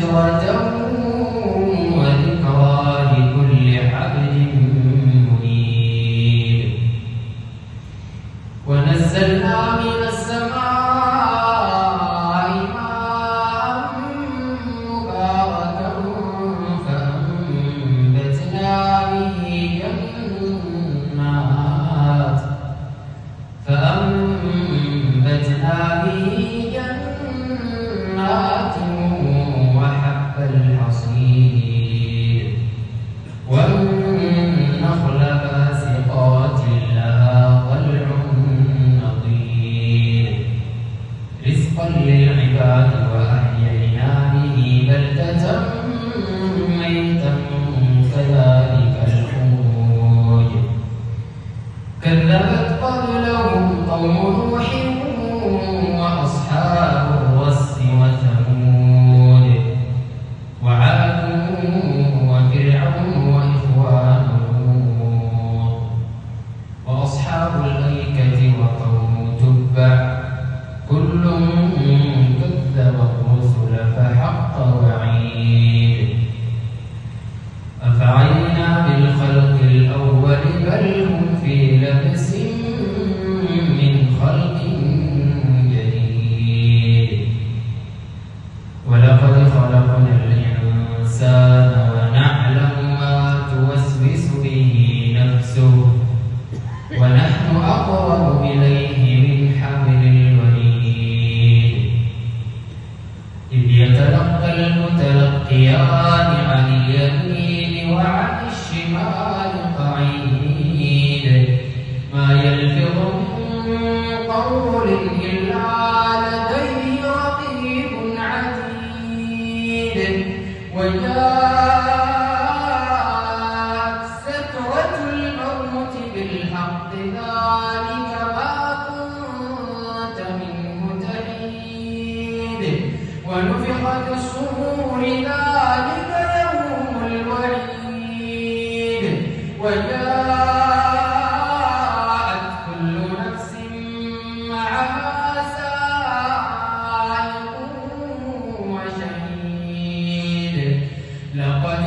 تذكرة وذكرى لكل عبد منيب. ونزلنا من السماء ماء مباركا فأنبتنا به جنات وحب الحصيد والنخل باسقات لها طلع نضيد رزقا للعباد وأحيينا به بلدة ميتا كذلك الخروج. كذبت قبلهم قوم نوح وأصحاب الرس وثمود وعاد وفرعون وإخوان لوط وأصحاب الأيكة وقوم تبع كل كذب الرسل فحق وعيد. أفعينا بالخلق الأول بل هم في لبس من خلق جديد. ولقد خلقنا الإنسان ونعلم ما توسوس به نفسه ونحن أقرب إليه من حبل الوريد. إذ يتلقى المتلقيان عن اليمين وعن الشمال قعيد ما يلفظ من قول إلا لديه رقيب عتيد. وجاءت سكرة الموت بالحق ذلك ما كنت منه تحيد. ونفخ في الصور ذلك يوم الوعيد. وجاءت كل نفس معها سائق وشهيد. لقد